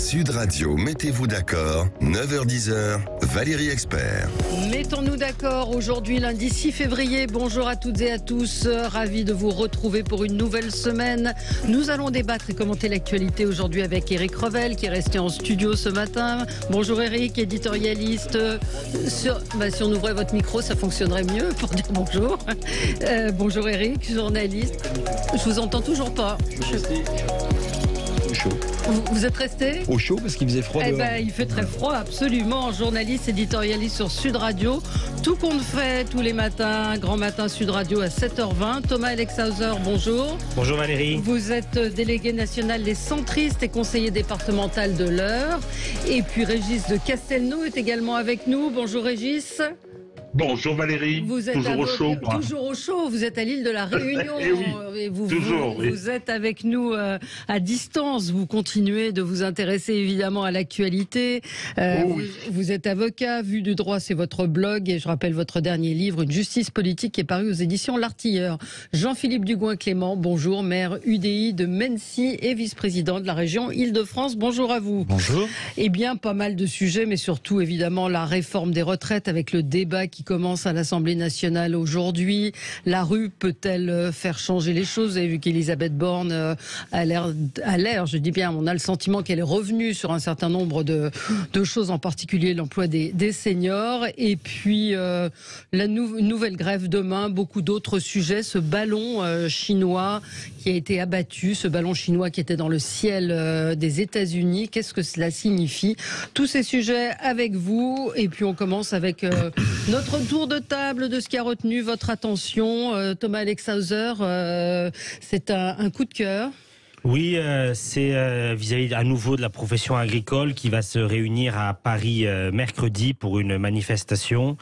Sud Radio, mettez-vous d'accord, 9h-10h, Valérie Expert. Mettons-nous d'accord, aujourd'hui lundi 6 février, bonjour à toutes et à tous, ravi de vous retrouver pour une nouvelle semaine. Nous allons débattre et commenter l'actualité aujourd'hui avec Éric Revel qui est resté en studio ce matin. Bonjour Éric, éditorialiste. Si on ouvrait votre micro, ça fonctionnerait mieux pour dire bonjour. Bonjour Éric, journaliste. Je vous entends toujours pas. Chaud. Vous êtes resté Au chaud parce qu'il faisait froid dehors. Il fait très froid, absolument. Journaliste, éditorialiste sur Sud Radio. Tout compte fait tous les matins, grand matin Sud Radio à 7h20. Thomas Alexhauser, bonjour. Bonjour Valérie. Vous êtes délégué national des centristes et conseiller départemental de l'Eure. Et puis Régis de Castelnau est également avec nous. Bonjour Régis. Bonjour Valérie, vous êtes toujours au chaud. Toujours au chaud, vous êtes à l'île de la Réunion. Et oui, toujours, oui. Vous êtes avec nous à distance, vous continuez de vous intéresser évidemment à l'actualité. Oui. Vous êtes avocat, Vue du droit, c'est votre blog et je rappelle votre dernier livre, Une justice politique, qui est paru aux éditions L'Artilleur. Jean-Philippe Dugoin-Clément, bonjour, maire UDI de Mennecy et vice-président de la région Île-de-France. Bonjour à vous. Bonjour. Eh bien, pas mal de sujets, mais surtout évidemment la réforme des retraites avec le débat qui commence à l'Assemblée nationale aujourd'hui. La rue peut-elle faire changer les choses? Vous avez vu qu'Elisabeth Borne a l'air, je dis bien, on a le sentiment qu'elle est revenue sur un certain nombre de choses, en particulier l'emploi des seniors. Et puis la nouvelle grève demain, beaucoup d'autres sujets. Ce ballon chinois qui a été abattu, ce ballon chinois qui était dans le ciel des États-Unis. Qu'est-ce que cela signifie? Tous ces sujets avec vous. Et puis on commence avec notre tour de table de ce qui a retenu votre attention. Thomas Alexhauser, c'est un coup de cœur. Oui, c'est vis-à-vis à nouveau de la profession agricole qui va se réunir à Paris mercredi pour une manifestation,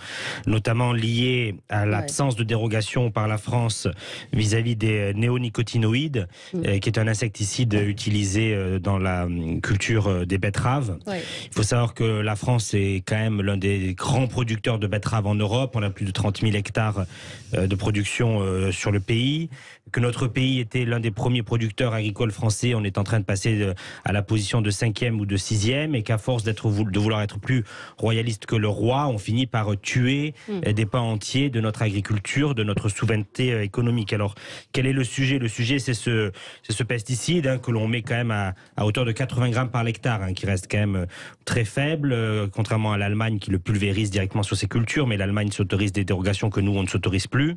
notamment liée à l'absence de dérogation par la France vis-à-vis des néonicotinoïdes, qui est un insecticide utilisé dans la culture des betteraves. Il faut savoir que la France est quand même l'un des grands producteurs de betteraves en Europe. On a plus de 30 000 hectares de production sur le pays, que notre pays était l'un des premiers producteurs agricoles français. On est en train de passer à la position de 5e ou de 6e, et qu'à force de vouloir être plus royaliste que le roi, on finit par tuer des pans entiers de notre agriculture, de notre souveraineté économique. Alors, quel est le sujet? Le sujet, c'est ce pesticide que l'on met quand même à hauteur de 80 grammes par hectare, qui reste quand même très faible, contrairement à l'Allemagne qui le pulvérise directement sur ses cultures, mais l'Allemagne s'autorise des dérogations que nous, on ne s'autorise plus.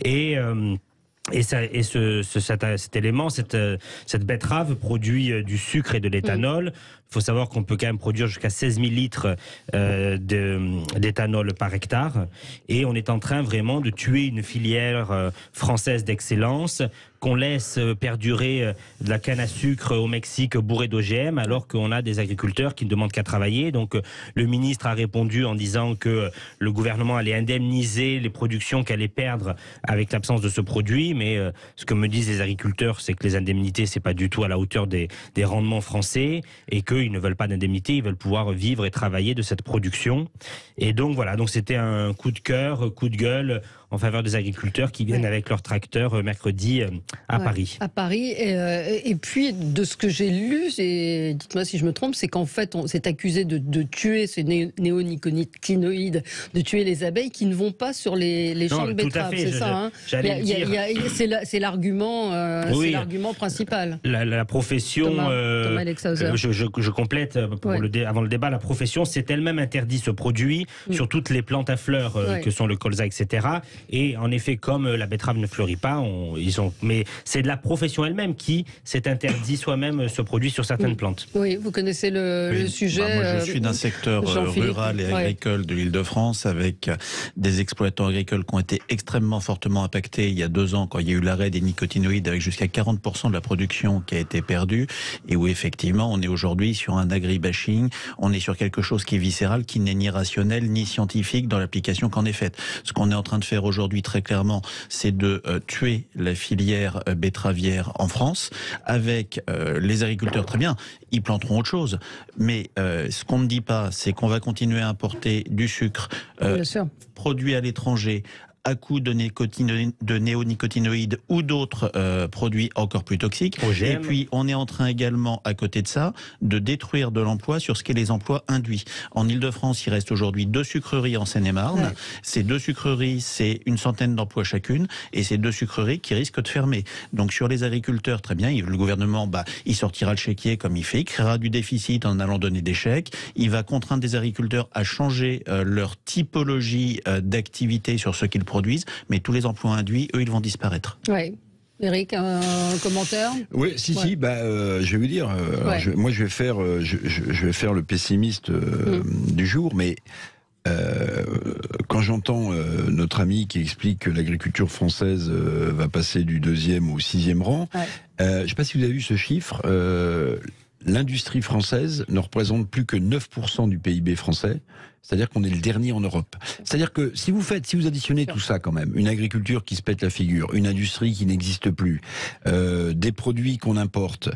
Et cet élément, cette betterave produit du sucre et de l'éthanol. Il faut savoir qu'on peut quand même produire jusqu'à 16 000 litres d'éthanol par hectare. Et on est en train vraiment de tuer une filière française d'excellence, qu'on laisse perdurer de la canne à sucre au Mexique bourrée d'OGM, alors qu'on a des agriculteurs qui ne demandent qu'à travailler. Donc le ministre a répondu en disant que le gouvernement allait indemniser les productions qu'elle allait perdre avec l'absence de ce produit. Mais ce que me disent les agriculteurs, c'est que les indemnités, c'est pas du tout à la hauteur des rendements français, et qu'ils ne veulent pas d'indemnité, ils veulent pouvoir vivre et travailler de cette production. Et donc voilà, donc c'était un coup de cœur, coup de gueule en faveur des agriculteurs qui viennent avec leurs tracteurs mercredi à Paris. À Paris. Et puis, de ce que j'ai lu, dites-moi si je me trompe, c'est qu'en fait, on s'est accusé de tuer ces néonicotinoïdes, de tuer les abeilles qui ne vont pas sur les champs de betteraves. C'est ça, c'est l'argument l'argument principal. La profession, Thomas Alexhauser. Je complète avant le débat, la profession s'est elle-même interdit ce produit sur toutes les plantes à fleurs que sont le colza, etc. Et en effet, comme la betterave ne fleurit pas, mais c'est de la profession elle-même qui s'est interdit soi-même ce produit sur certaines plantes. Oui, vous connaissez le sujet. Moi, je suis d'un secteur rural et agricole de l'Île-de-France, avec des exploitants agricoles qui ont été extrêmement fortement impactés il y a 2 ans, quand il y a eu l'arrêt des nicotinoïdes, avec jusqu'à 40% de la production qui a été perdue, et où effectivement on est aujourd'hui sur un agribashing, on est sur quelque chose qui est viscéral, qui n'est ni rationnel ni scientifique dans l'application qu'en est faite. Ce qu'on est en train de faire aujourd'hui très clairement, c'est de tuer la filière betteravière en France, avec les agriculteurs, très bien, ils planteront autre chose, mais ce qu'on ne dit pas, c'est qu'on va continuer à importer du sucre produit à l'étranger, à coup de néonicotinoïdes ou d'autres produits encore plus toxiques. Et puis, on est en train également, à côté de ça, de détruire de l'emploi sur ce qu'est les emplois induits. En Ile-de-France, il reste aujourd'hui 2 sucreries en Seine-et-Marne. Ouais. Ces 2 sucreries, c'est une centaine d'emplois chacune, et ces 2 sucreries qui risquent de fermer. Donc sur les agriculteurs, très bien, le gouvernement, il sortira le chéquier comme il fait, il créera du déficit en allant donner des chèques, il va contraindre des agriculteurs à changer leur typologie d'activité sur ce qu'ils produisent, mais tous les emplois induits, eux, ils vont disparaître. Ouais. Eric, un commentaire? Oui, si, je vais vous dire, moi je vais faire le pessimiste du jour, mais quand j'entends notre ami qui explique que l'agriculture française va passer du 2e au 6e rang, je ne sais pas si vous avez vu ce chiffre, l'industrie française ne représente plus que 9% du PIB français. C'est-à-dire qu'on est le dernier en Europe. C'est-à-dire que si vous additionnez tout ça quand même, une agriculture qui se pète la figure, une industrie qui n'existe plus, des produits qu'on importe,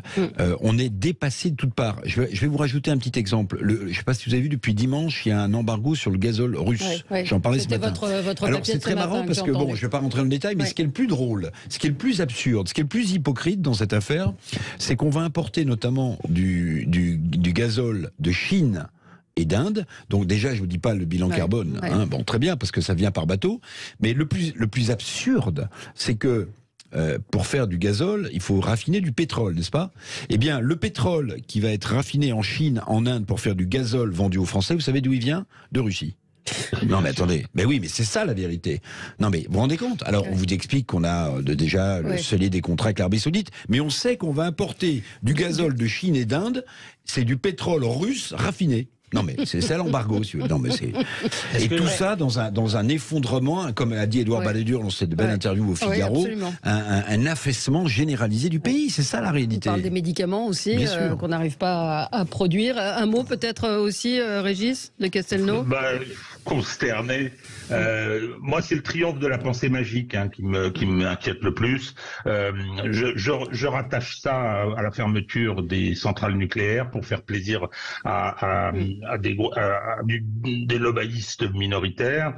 on est dépassé de toutes parts. Je vais vous rajouter un petit exemple. Je ne sais pas si vous avez vu, depuis dimanche, il y a un embargo sur le gazole russe. J'en parlais ce matin. Alors c'est très marrant parce que, je ne vais pas rentrer dans le détail, mais ce qui est le plus drôle, ce qui est le plus absurde, ce qui est le plus hypocrite dans cette affaire, c'est qu'on va importer notamment du gazole de Chine et d'Inde. Donc déjà, je vous dis pas le bilan carbone. Bon, très bien, parce que ça vient par bateau. Mais le plus absurde, c'est que pour faire du gazole, il faut raffiner du pétrole, n'est-ce pas? Eh bien, le pétrole qui va être raffiné en Chine, en Inde, pour faire du gazole vendu aux Français, vous savez d'où il vient? De Russie. Non mais attendez, mais oui, mais c'est ça la vérité. Non mais vous vous rendez compte? Alors on vous explique qu'on a déjà scellé des contrats avec l'Arabie Saoudite, mais on sait qu'on va importer du gazole de Chine et d'Inde, c'est du pétrole russe raffiné. Non mais c'est ça l'embargo. Non mais c'est et tout ça dans un effondrement, comme a dit Édouard Balladur dans cette belle interview au Figaro, un affaissement généralisé du pays. C'est ça la réalité. On parle des médicaments aussi qu'on n'arrive pas à produire. Un mot peut-être aussi, Régis de Castelnau. Consterné. Moi, c'est le triomphe de la pensée magique qui m'inquiète le plus. Je rattache ça à la fermeture des centrales nucléaires pour faire plaisir à des lobbyistes minoritaires.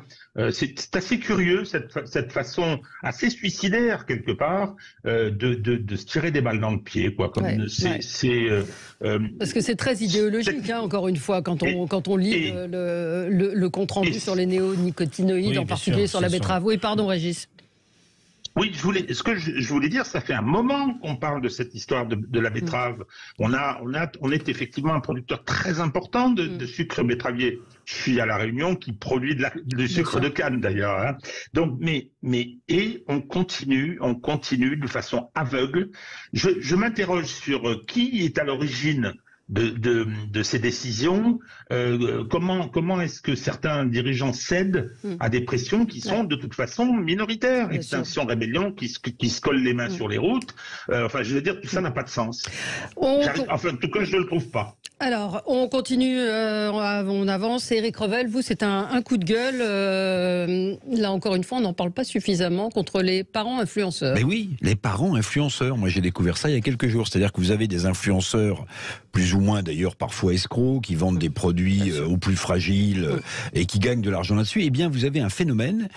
C'est assez curieux cette façon assez suicidaire quelque part de se tirer des balles dans le pied, quoi. Parce que c'est très idéologique, encore une fois, quand on lit le compte rendu sur les néonicotinoïdes, en particulier sur la betterave. Oui, pardon, Régis. Oui, ce que je voulais dire, ça fait un moment qu'on parle de cette histoire de la betterave. On est effectivement un producteur très important de sucre betteravier. Je suis à La Réunion qui produit du sucre de canne d'ailleurs. Donc, et on continue de façon aveugle. Je m'interroge sur qui est à l'origine de ces décisions, comment est-ce que certains dirigeants cèdent à des pressions qui sont de toute façon minoritaires? Extinction Rébellion qui se colle les mains sur les routes. Enfin, je veux dire, tout ça n'a pas de sens. En tout cas, je ne le trouve pas. Alors, on continue, on avance. Éric Revel, vous, c'est un coup de gueule. Là, encore une fois, on n'en parle pas suffisamment contre les parents influenceurs. Mais oui, les parents influenceurs. Moi, j'ai découvert ça il y a quelques jours. C'est-à-dire que vous avez des influenceurs, plus ou moins d'ailleurs parfois escrocs, qui vendent des produits aux plus fragiles et qui gagnent de l'argent là-dessus. Eh bien, vous avez un phénomène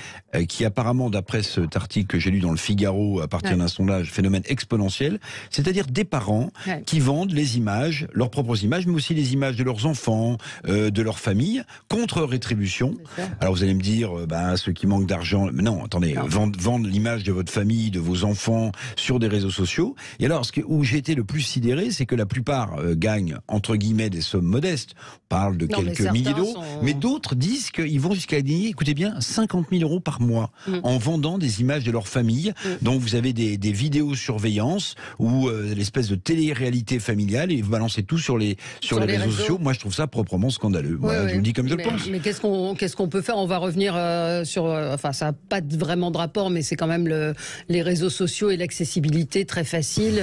qui apparemment, d'après cet article que j'ai lu dans le Figaro, à partir d'un sondage, phénomène exponentiel, c'est-à-dire des parents qui vendent les images, leurs propres images, mais aussi les images de leurs enfants, de leur famille, contre rétribution. Alors vous allez me dire, ceux qui manquent d'argent, mais non, attendez, vendre l'image de votre famille, de vos enfants sur des réseaux sociaux. Et alors, où j'ai été le plus sidéré, c'est que la plupart gagnent, entre guillemets, des sommes modestes. On parle de quelques milliers d'euros, mais d'autres disent qu'ils vont jusqu'à gagner, écoutez bien, 50 000 euros par mois en vendant des images de leur famille. Donc vous avez des vidéosurveillance ou l'espèce de télé-réalité familiale et vous balancez tout sur les réseaux sociaux. Moi, je trouve ça proprement scandaleux. Voilà, je vous le dis comme je le pense. Mais qu'est-ce qu'on peut faire? On va revenir sur... Enfin, ça n'a pas vraiment de rapport, mais c'est quand même les réseaux sociaux et l'accessibilité très facile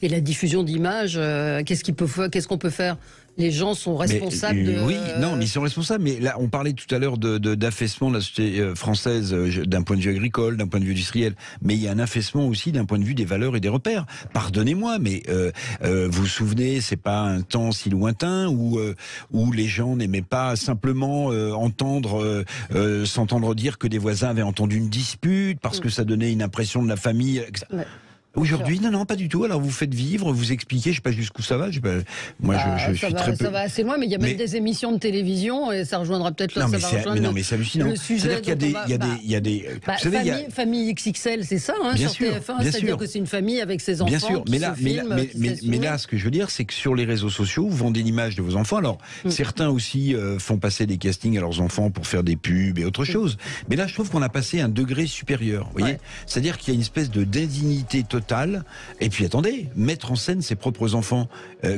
et la diffusion d'images. Qu'est-ce qu'on peut faire? Les gens sont responsables Oui, non, mais ils sont responsables. Mais là, on parlait tout à l'heure d'affaissement de la société française d'un point de vue agricole, d'un point de vue industriel. Mais il y a un affaissement aussi d'un point de vue des valeurs et des repères. Pardonnez-moi, mais vous vous souvenez, c'est pas un temps si lointain où les gens n'aimaient pas simplement s'entendre dire que des voisins avaient entendu une dispute parce que ça donnait une impression de la famille. Ouais. Aujourd'hui, non, pas du tout. Alors vous faites vivre, vous expliquez, je sais pas jusqu'où ça va. Je suis très peu. Ça va assez loin, mais il y a même des émissions de télévision et ça rejoindra peut-être là. Non, mais c'est hallucinant. Le sujet. Il y a des. Vous savez, famille XXL, c'est ça, hein, bien sur sûr, TF1, c'est-à-dire que c'est une famille avec ses enfants. Bien sûr, mais là, ce que je veux dire, c'est que sur les réseaux sociaux, vous vendez l'image de vos enfants. Alors certains aussi font passer des castings à leurs enfants pour faire des pubs et autre chose. Mais là, je trouve qu'on a passé un degré supérieur. Vous voyez, c'est-à-dire qu'il y a une espèce de d'indignité totale. Et puis attendez, mettre en scène ses propres enfants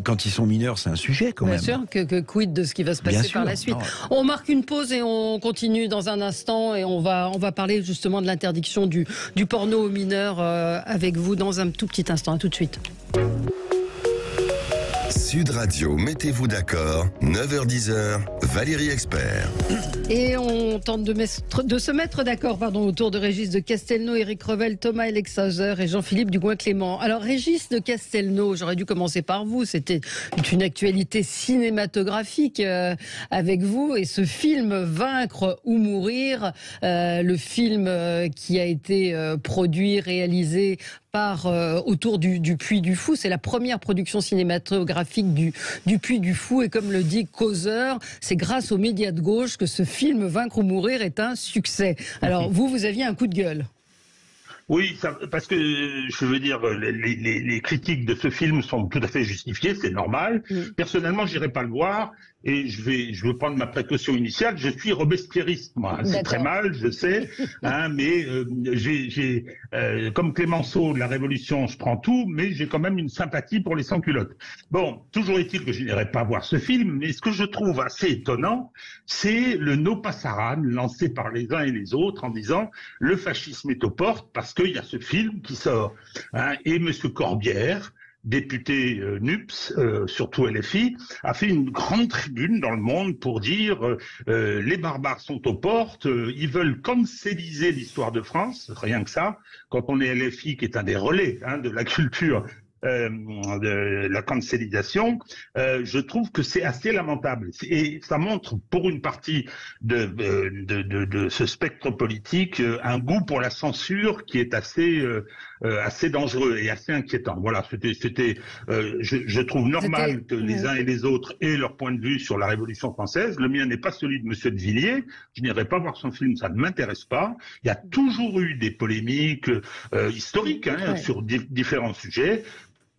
quand ils sont mineurs, c'est un sujet quand même. Bien sûr, que quid de ce qui va se passer par la suite. Non. On marque une pause et on continue dans un instant et on va parler justement de l'interdiction du porno aux mineurs avec vous dans un tout petit instant. À tout de suite. Sud Radio, mettez-vous d'accord, 9h-10h, Valérie Expert. Et on tente de se mettre d'accord autour de Régis de Castelnau, Éric Revel, Thomas Alexager et Jean-Philippe Dugouin-Clément. Alors Régis de Castelnau, j'aurais dû commencer par vous, c'était une actualité cinématographique avec vous et ce film Vaincre ou mourir, le film qui a été produit, réalisé autour du Puy du Fou. C'est la première production cinématographique du Puy du Fou et comme le dit Causeur, c'est grâce aux médias de gauche que ce film Vaincre ou mourir est un succès. Alors vous aviez un coup de gueule. Oui, parce que je veux dire, les critiques de ce film sont tout à fait justifiées, c'est normal. Personnellement, j'irai pas le voir et je vais prendre ma précaution initiale. Je suis robespierriste, moi. C'est très mal, je sais, mais j'ai comme Clémenceau de la Révolution, je prends tout, mais j'ai quand même une sympathie pour les sans-culottes. Bon, toujours est-il que je n'irai pas voir ce film, mais ce que je trouve assez étonnant, c'est le no passaran lancé par les uns et les autres en disant le fascisme est aux portes parce qu'il y a ce film qui sort. Et M. Corbière, député NUPS, surtout LFI, a fait une grande tribune dans le Monde pour dire les barbares sont aux portes, ils veulent cancéliser l'histoire de France, rien que ça, quand on est LFI qui est un des relais de la culture de la cancélisation, je trouve que c'est assez lamentable. Et ça montre pour une partie de ce spectre politique un goût pour la censure qui est assez dangereux et assez inquiétant. Voilà, je trouve normal que les uns et les autres aient leur point de vue sur la Révolution française. Le mien n'est pas celui de Monsieur de Villiers. Je n'irai pas voir son film, ça ne m'intéresse pas. Il y a toujours eu des polémiques historiques sur différents sujets.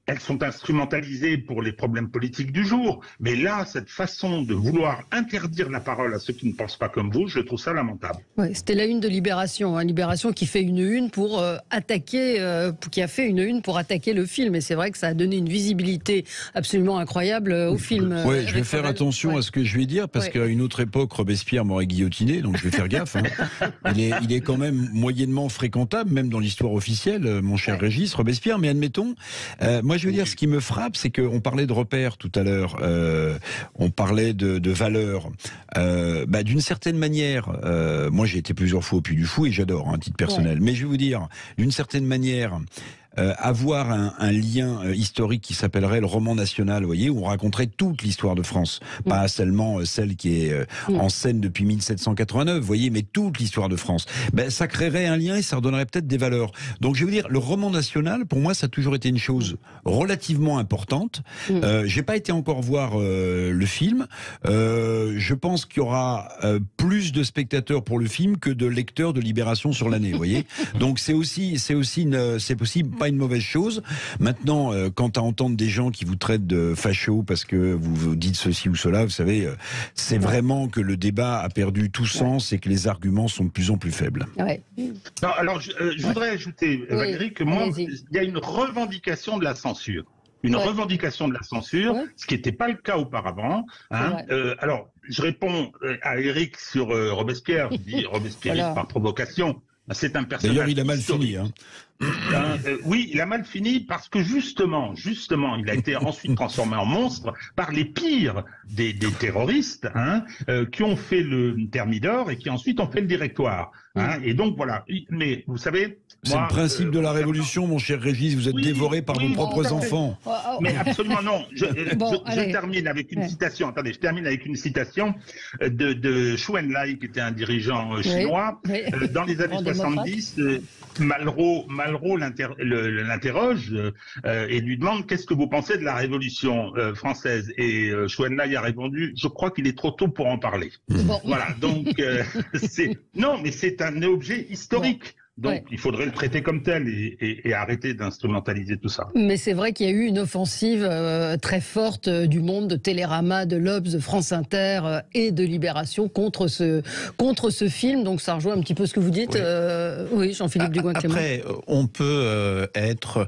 Elles sont instrumentalisées pour les problèmes politiques du jour. Mais là, cette façon de vouloir interdire la parole à ceux qui ne pensent pas comme vous, je trouve ça lamentable. Ouais, c'était la une de Libération. Libération qui fait une une pour qui a fait une une pour attaquer le film. Et c'est vrai que ça a donné une visibilité absolument incroyable au film. Oui, je vais faire attention à ce que je vais dire, parce qu'à une autre époque, Robespierre m'aurait guillotiné, donc je vais faire gaffe. Il est quand même moyennement fréquentable, même dans l'histoire officielle, mon cher Régis, Robespierre. Mais admettons, moi je veux dire, ce qui me frappe, c'est qu'on parlait de repères tout à l'heure, on parlait de valeurs. D'une certaine manière, moi j'ai été plusieurs fois au Puy du Fou et j'adore, à titre personnel. Mais je vais vous dire, d'une certaine manière, avoir un lien historique qui s'appellerait le roman national, vous voyez, où on raconterait toute l'histoire de France, pas seulement celle qui est en scène depuis 1789, vous voyez, mais toute l'histoire de France. Ça créerait un lien et ça redonnerait peut-être des valeurs. Donc je vais vous dire, le roman national, pour moi, ça a toujours été une chose relativement importante. J'ai pas été encore voir le film. Je pense qu'il y aura plus de spectateurs pour le film que de lecteurs de Libération sur l'année, vous voyez. Donc c'est possible. Pas une mauvaise chose. Maintenant, quant à entendre des gens qui vous traitent de fachos parce que vous dites ceci ou cela, vous savez, c'est vraiment que le débat a perdu tout sens et que les arguments sont de plus en plus faibles. Non, alors, je voudrais ajouter, Valérie, que moi, il y a une revendication de la censure. Revendication de la censure, ce qui n'était pas le cas auparavant. Alors, je réponds à Éric sur Robespierre. Je dis Robespierre par provocation. C'est un personnage. D'ailleurs, il a mal fini. Oui, il a mal fini parce que justement, il a été ensuite transformé en monstre par les pires des terroristes, qui ont fait le Thermidor et qui ensuite ont fait le Directoire. Et donc voilà. Mais vous savez, c'est le principe de la révolution, mon cher Régis. Vous êtes dévoré par vos propres enfants. Mais absolument non. Je termine avec une citation. Attendez, je termine avec une citation de Chou Enlai, qui était un dirigeant chinois. Dans les années 70, Malraux l'interroge et lui demande qu'est-ce que vous pensez de la Révolution française. Et Chou Enlai a répondu, je crois qu'il est trop tôt pour en parler. Voilà. Donc c'est un objet historique. Donc, il faudrait le traiter comme tel et arrêter d'instrumentaliser tout ça. Mais c'est vrai qu'il y a eu une offensive très forte du Monde, de Télérama, de l'Obs, de France Inter et de Libération contre ce film. Donc, ça rejoint un petit peu ce que vous dites. Oui, Jean-Philippe Dugoin-Clément. Après, on peut être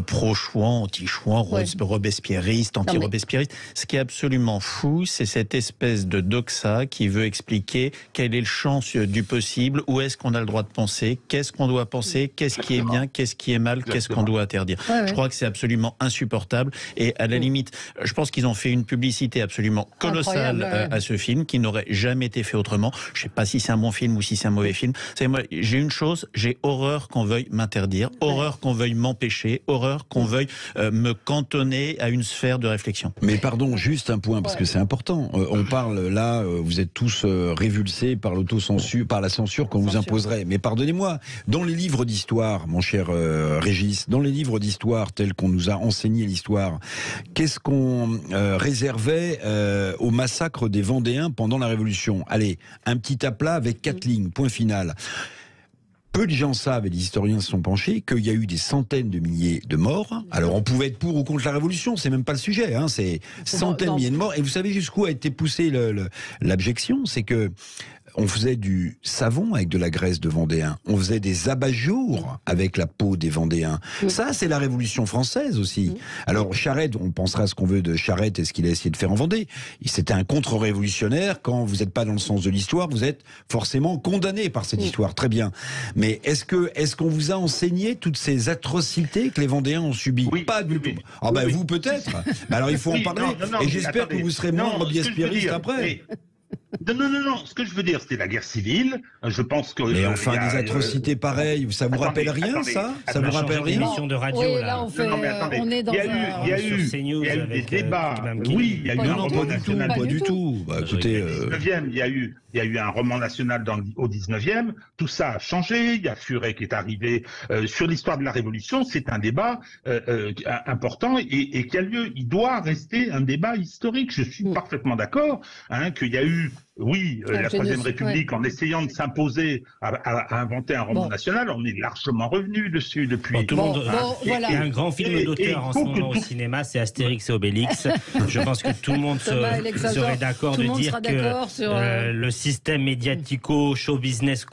pro-Chouan, anti-Chouan, robespierriste, anti-robespierriste. Ce qui est absolument fou, c'est cette espèce de doxa qui veut expliquer quel est le champ du possible, où est-ce qu'on a le droit de penser, qu'est-ce qu'on doit penser, qu'est-ce qui est bien, qu'est-ce qui est mal, qu'est-ce qu'on doit interdire. Je crois que c'est absolument insupportable et à la limite, je pense qu'ils ont fait une publicité absolument colossale à ce film qui n'aurait jamais été fait autrement. Je ne sais pas si c'est un bon film ou si c'est un mauvais film. Vous savez, moi, j'ai une chose, j'ai horreur qu'on veuille m'interdire, horreur qu'on veuille m'empêcher, horreur qu'on veuille me cantonner à une sphère de réflexion. Mais pardon, juste un point, parce que c'est important. On parle là, vous êtes tous révulsés par l'autocensure, par la censure qu'on vous imposerait. Mais pardonnez-moi, dans les livres d'histoire, mon cher Régis, dans les livres d'histoire tels qu'on nous a enseigné l'histoire, qu'est-ce qu'on réservait au massacre des Vendéens pendant la Révolution? Allez, un petit aplat avec 4 lignes, point final. Peu de gens savent, et les historiens se sont penchés, qu'il y a eu des centaines de milliers de morts. Alors on pouvait être pour ou contre la Révolution, c'est même pas le sujet, c'est centaines de milliers de morts. Et vous savez jusqu'où a été poussée l'abjection, c'est que on faisait du savon avec de la graisse de Vendéen. On faisait des abat-jours avec la peau des Vendéens. Ça, c'est la Révolution française aussi. Alors, Charette, on pensera ce qu'on veut de Charette et ce qu'il a essayé de faire en Vendée. C'était un contre-révolutionnaire. Quand vous n'êtes pas dans le sens de l'histoire, vous êtes forcément condamné par cette histoire. Très bien. Mais est-ce qu'on vous a enseigné toutes ces atrocités que les Vendéens ont subies? Pas du tout. Vous peut-être. Alors, il faut en parler. Et j'espère que vous serez moins robespierriste après. Non. Ce que je veux dire, c'était la guerre civile. Je pense que. Mais enfin, des atrocités pareilles, ça vous rappelle rien, ça? Ça vous rappelle rien? Émission de radio. Oui, là, on est dans. Il y a eu des débats. Oui, il y a eu un roman national. Pas du tout. Écoutez, il y a eu un roman national au 19e. Tout ça a changé. Il y a Furet qui est arrivé sur l'histoire de la Révolution. C'est un débat important et qui a lieu. Il doit rester un débat historique. Je suis parfaitement d'accord qu'il y a eu. Oui, la Troisième République, en essayant de s'imposer à inventer un roman national, on est largement revenu dessus depuis. Tout le monde. Il y a un grand film d'auteur en ce moment au cinéma, c'est Astérix et Obélix. Je pense que tout le monde serait d'accord de dire que le système médiatico, show business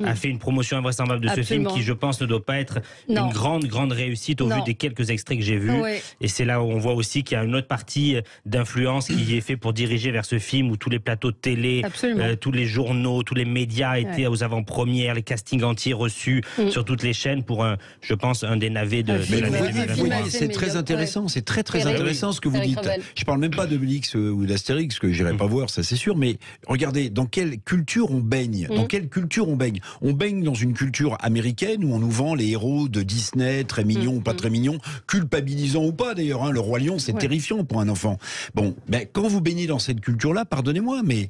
a fait une promotion invraisemblable de ce film qui, je pense, ne doit pas être une grande réussite au vu des quelques extraits que j'ai vus. Et c'est là où on voit aussi qu'il y a une autre partie d'influence qui est fait pour diriger vers ce film où tous les plateaux de télé, tous les journaux, tous les médias étaient aux avant-premières, les castings entiers reçus sur toutes les chaînes pour je pense, un des navets de l'année 2023. C'est très intéressant, c'est très intéressant ce que vous dites. Je parle même pas d'Obélix ou d'Astérix, que j'irai pas voir, ça c'est sûr, mais regardez, dans quelle culture on baigne? On baigne dans une culture américaine où on nous vend les héros de Disney, très mignons ou pas très mignons, culpabilisants ou pas d'ailleurs, le Roi Lion, c'est terrifiant pour un enfant. Bon, quand vous baignez dans cette culture-là, pardonnez-moi, mais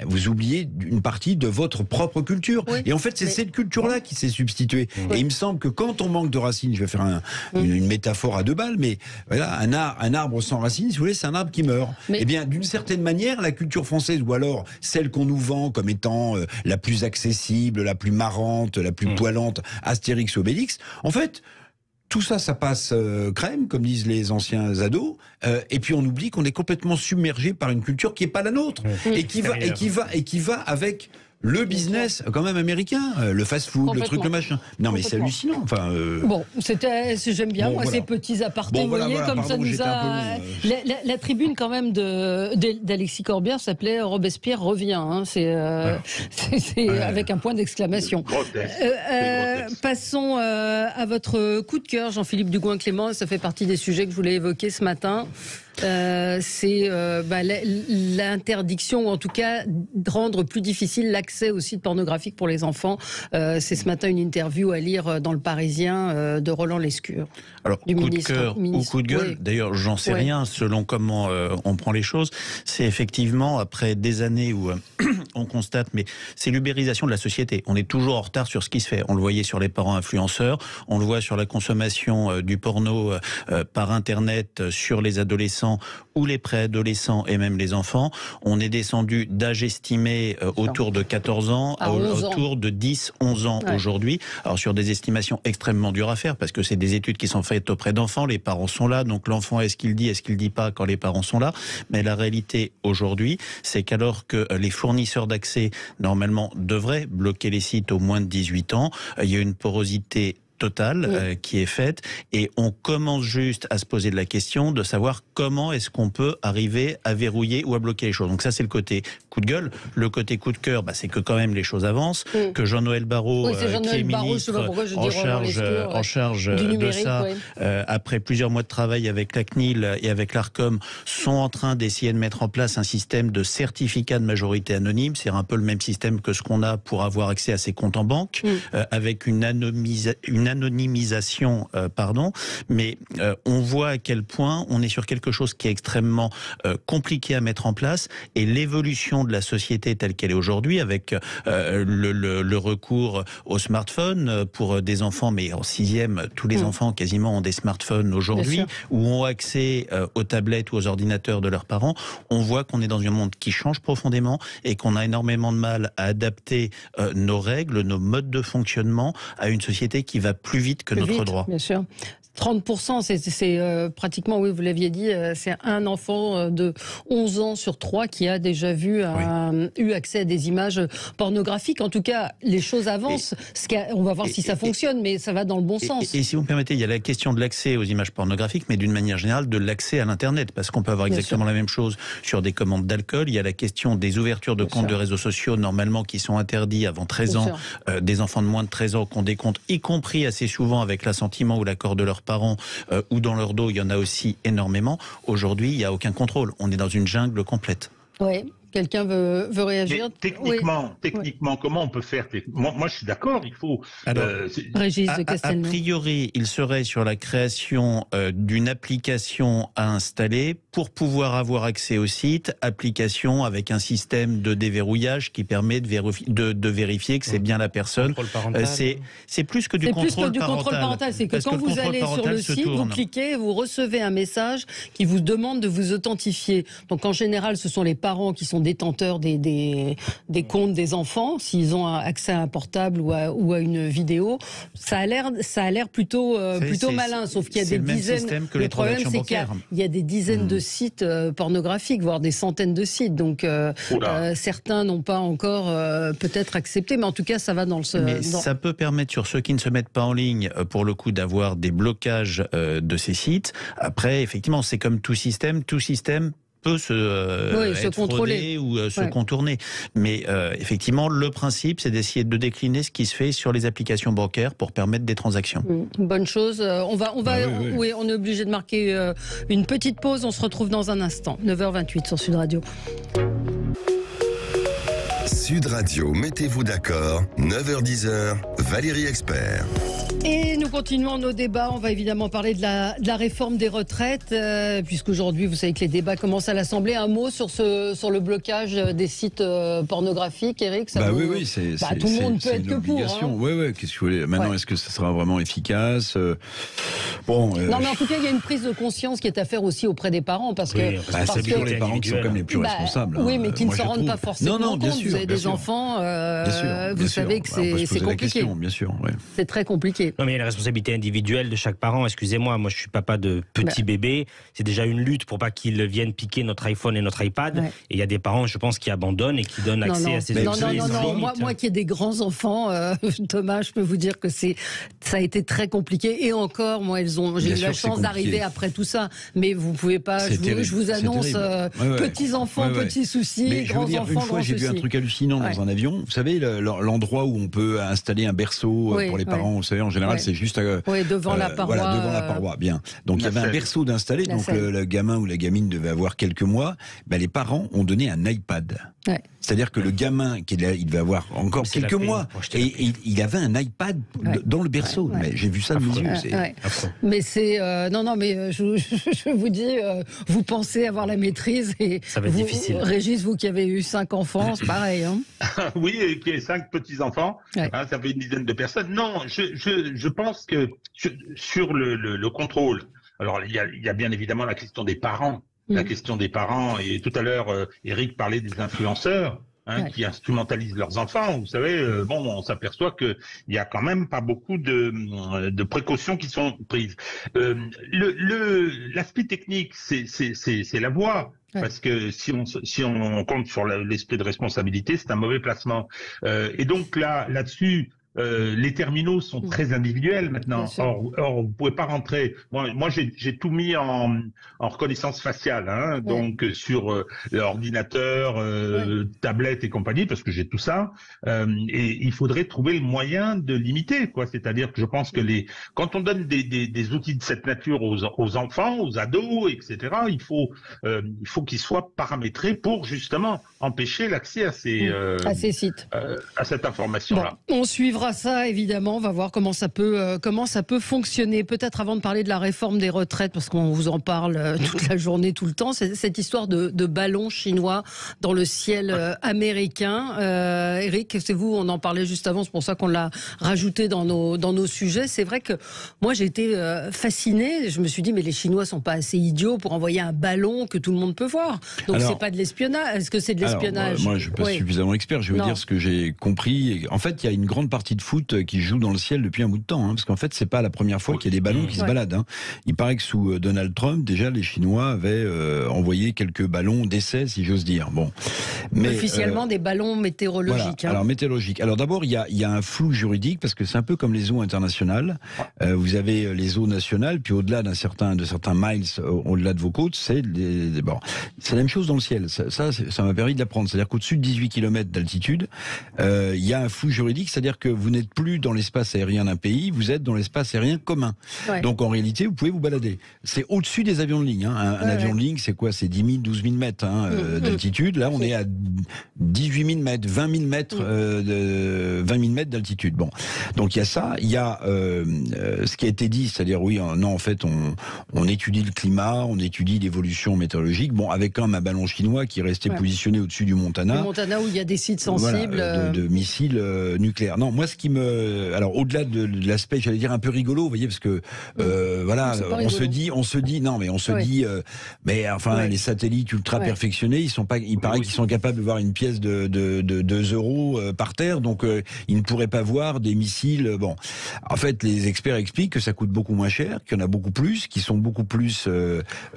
vous oubliez une partie de votre propre culture. Et en fait, c'est cette culture-là qui s'est substituée. Et il me semble que quand on manque de racines, je vais faire une métaphore à 2 balles, mais voilà, un arbre sans racines, si vous voulez, c'est un arbre qui meurt. Eh bien, d'une certaine manière, la culture française, ou alors celle qu'on nous vend comme étant la plus accessible, la plus marrante, la plus poilante, Astérix, Obélix, en fait, tout ça, ça passe crème, comme disent les anciens ados, et puis on oublie qu'on est complètement submergé par une culture qui n'est pas la nôtre, et qui va avec le business quand même américain, le fast-food, le truc, le machin. Non mais c'est hallucinant. Enfin, Bon, j'aime bien moi ces petits apartés. Vous voyez comme ça nous a. La tribune quand même d'Alexis Corbière s'appelait Robespierre revient. Hein. C'est avec un point d'exclamation. Passons à votre coup de cœur, Jean-Philippe Dugoin-Clément. Ça fait partie des sujets que je voulais évoquer ce matin. C'est l'interdiction, ou en tout cas de rendre plus difficile l'accès aux sites pornographiques pour les enfants. C'est ce matin une interview à lire dans Le Parisien de Roland Lescure. Alors, coup de cœur ou coup de gueule, d'ailleurs j'en sais rien selon comment on prend les choses. C'est effectivement après des années où on constate, mais c'est l'ubérisation de la société. On est toujours en retard sur ce qui se fait. On le voyait sur les parents influenceurs, on le voit sur la consommation du porno par Internet sur les adolescents ou les préadolescents et même les enfants. On est descendu d'âge estimé autour de 14 ans à autour de 10-11 ans aujourd'hui. Alors sur des estimations extrêmement dures à faire parce que c'est des études qui sont faites auprès d'enfants, les parents sont là, donc l'enfant est-ce qu'il dit pas quand les parents sont là. Mais la réalité aujourd'hui, c'est qu'alors que les fournisseurs d'accès normalement devraient bloquer les sites aux moins de 18 ans, il y a une porosité totale qui est faite et on commence juste à se poser de la question de savoir comment est-ce qu'on peut arriver à verrouiller ou à bloquer les choses. Donc ça c'est le côté coup de gueule. Le côté coup de cœur, c'est que quand même les choses avancent, que Jean-Noël Barrot qui est ministre en charge de ça, après plusieurs mois de travail avec la CNIL et avec l'ARCOM, sont en train d'essayer de mettre en place un système de certificat de majorité anonyme. C'est un peu le même système que ce qu'on a pour avoir accès à ses comptes en banque, avec une anonymisation, mais on voit à quel point on est sur quelque chose qui est extrêmement compliqué à mettre en place et l'évolution de la société telle qu'elle est aujourd'hui avec le recours au smartphone pour des enfants, mais en 6e, tous les enfants quasiment ont des smartphones aujourd'hui ou ont accès aux tablettes ou aux ordinateurs de leurs parents. On voit qu'on est dans un monde qui change profondément et qu'on a énormément de mal à adapter nos règles, nos modes de fonctionnement à une société qui va plus vite que notre droit. Bien sûr. 30%, c'est pratiquement, oui, vous l'aviez dit, c'est un enfant de 11 ans sur 3 qui a déjà eu accès à des images pornographiques. En tout cas, les choses avancent. On va voir si ça fonctionne, mais ça va dans le bon sens. Et si vous me permettez, il y a la question de l'accès aux images pornographiques, mais d'une manière générale, de l'accès à l'Internet, parce qu'on peut avoir exactement la même chose sur des commandes d'alcool. Il y a la question des ouvertures de comptes de réseaux sociaux, normalement, qui sont interdits avant 13 ans. Des enfants de moins de 13 ans qui ont des comptes, y compris assez souvent avec l'assentiment ou l'accord de leurs parents ou dans leur dos, il y en a aussi énormément. Aujourd'hui, il n'y a aucun contrôle. On est dans une jungle complète. Oui. Quelqu'un veut réagir? Mais techniquement, comment on peut faire? Moi, je suis d'accord, il faut... Régis de Castelnau. A priori, il serait sur la création d'une application à installer pour pouvoir avoir accès au site, application avec un système de déverrouillage qui permet de vérifier que c'est bien la personne. C'est plus que du contrôle parental. C'est que quand vous allez sur le site, vous cliquez, vous recevez un message qui vous demande de vous authentifier. Donc en général, ce sont les parents qui sont détenteurs des comptes des enfants, s'ils ont accès à un portable ou à une vidéo. Ça a l'air plutôt malin, sauf qu'il y a des dizaines. Le problème, c'est qu'il y a des dizaines de sites pornographiques, voire des centaines de sites. Donc certains n'ont pas encore peut-être accepté, mais en tout cas, ça va dans le sens. Mais ça peut permettre sur ceux qui ne se mettent pas en ligne, pour le coup, d'avoir des blocages de ces sites. Après, effectivement, c'est comme tout système peut se contrôler ou se contourner. Mais effectivement, le principe, c'est d'essayer de décliner ce qui se fait sur les applications bancaires pour permettre des transactions. Bonne chose. On est obligé de marquer une petite pause. On se retrouve dans un instant. 9h28 sur Sud Radio. Sud Radio, mettez-vous d'accord. 9h10, Valérie Expert. Et nous continuons nos débats. On va évidemment parler de la réforme des retraites, puisqu'aujourd'hui, vous savez que les débats commencent à l'Assemblée. Un mot sur le blocage des sites pornographiques, Eric? Tout le monde peut être que pour. Oui, qu'est-ce que vous voulez? Maintenant, est-ce que ça sera vraiment efficace? Non, mais en tout cas, il y a une prise de conscience qui est à faire aussi auprès des parents, parce que c'est toujours les parents qui sont comme les plus responsables. Oui, mais qui ne s'en rendent pas forcément compte. Vous avez des les enfants, vous savez que c'est compliqué. Bien sûr, ouais. C'est très compliqué. Non, mais il y a la responsabilité individuelle de chaque parent. Excusez-moi, moi je suis papa de petits bébés. C'est déjà une lutte pour pas qu'ils viennent piquer notre iPhone et notre iPad. Ouais. Et il y a des parents, je pense, qui abandonnent et qui donnent accès à ces enfants. Non. Moi qui ai des grands enfants, Thomas, je peux vous dire que ça a été très compliqué. Et encore, moi, j'ai eu la chance d'arriver après tout ça. Mais vous pouvez pas. Je vous annonce petits enfants, petits soucis, grands enfants, une fois, j'ai vu un truc hallucinant dans un avion. Vous savez, l'endroit où on peut installer un berceau pour les parents, vous savez, en général, c'est juste devant la paroi. Voilà, devant la paroi. Bien. Donc il y avait un berceau d'installer. Donc le gamin ou la gamine devait avoir quelques mois. Les parents ont donné un iPad. Ouais. C'est-à-dire que le gamin, il devait avoir encore quelques mois, et il avait un iPad dans le berceau. Mais j'ai vu ça de mes yeux. Mais c'est mais je vous dis, vous pensez avoir la maîtrise et ça va être difficile. Régis, vous qui avez eu 5 enfants, c'est pareil. Hein. Oui, et qui a 5 petits enfants, ça fait une dizaine de personnes. Non, je pense que sur le contrôle. Alors il y a bien évidemment la question des parents. La question des parents, et tout à l'heure, Eric parlait des influenceurs qui instrumentalisent leurs enfants. Vous savez, on s'aperçoit qu'il y a quand même pas beaucoup de précautions qui sont prises. L'aspect technique, c'est la voie. Parce que si on compte sur l'esprit de responsabilité, c'est un mauvais placement. Et donc là-dessus, les terminaux sont très individuels maintenant. Or, vous pouvez pas rentrer. Moi, j'ai tout mis en reconnaissance faciale, donc sur l'ordinateur, tablette et compagnie, parce que j'ai tout ça. Et il faudrait trouver le moyen de limiter, quoi. C'est-à-dire que je pense que quand on donne des outils de cette nature aux enfants, aux ados, etc., il faut qu'ils soient paramétrés pour justement empêcher l'accès à ces sites, à cette information-là. Bon, on suivra ça, évidemment. On va voir comment ça peut fonctionner. Peut-être avant de parler de la réforme des retraites, parce qu'on vous en parle toute la journée, tout le temps, c'est cette histoire de ballons chinois dans le ciel américain. Eric, c'est vous, on en parlait juste avant, c'est pour ça qu'on l'a rajouté dans nos sujets. C'est vrai que moi, j'ai été fascinée. Je me suis dit, mais les Chinois sont pas assez idiots pour envoyer un ballon que tout le monde peut voir. Donc, c'est pas de l'espionnage. Est-ce que c'est de l'espionnage? Moi, je ne suis pas suffisamment expert. Je veux dire ce que j'ai compris. En fait, il y a une grande partie de foot qui joue dans le ciel depuis un bout de temps, parce qu'en fait c'est pas la première fois qu'il y a des ballons qui se baladent. Il paraît que sous Donald Trump, déjà les Chinois avaient envoyé quelques ballons d'essai, si j'ose dire. Bon, mais officiellement des ballons météorologiques. Voilà. Alors météorologiques. Alors d'abord il y a un flou juridique parce que c'est un peu comme les eaux internationales. Vous avez les eaux nationales, puis au-delà de certains miles, au-delà de vos côtes, c'est la même chose dans le ciel. Ça m'a permis de l'apprendre. C'est-à-dire qu'au-dessus de 18 km d'altitude, il y a un flou juridique, c'est-à-dire que vous n'êtes plus dans l'espace aérien d'un pays, vous êtes dans l'espace aérien commun. Donc en réalité, vous pouvez vous balader. C'est au-dessus des avions de ligne. Un avion de ligne, c'est quoi? C'est 10 000, 12 000 mètres d'altitude. Là, on est à 18 000 mètres, 20 000 mètres, 20 000 mètres d'altitude. Bon, donc il y a ça. Il y a ce qui a été dit, c'est-à-dire en fait, on étudie le climat, on étudie l'évolution météorologique. Bon, avec quand même un ballon chinois qui restait positionné au-dessus du Montana. Le Montana où il y a des sites sensibles de missiles nucléaires. Non, moi ce qui alors au-delà de l'aspect, j'allais dire un peu rigolo, vous voyez, parce que on se dit, mais enfin les satellites ultra perfectionnés, il paraît qu'ils sont capables de voir une pièce de 2 euros par terre, donc ils ne pourraient pas voir des missiles. Bon, en fait, les experts expliquent que ça coûte beaucoup moins cher, qu'il y en a beaucoup plus, qui sont beaucoup plus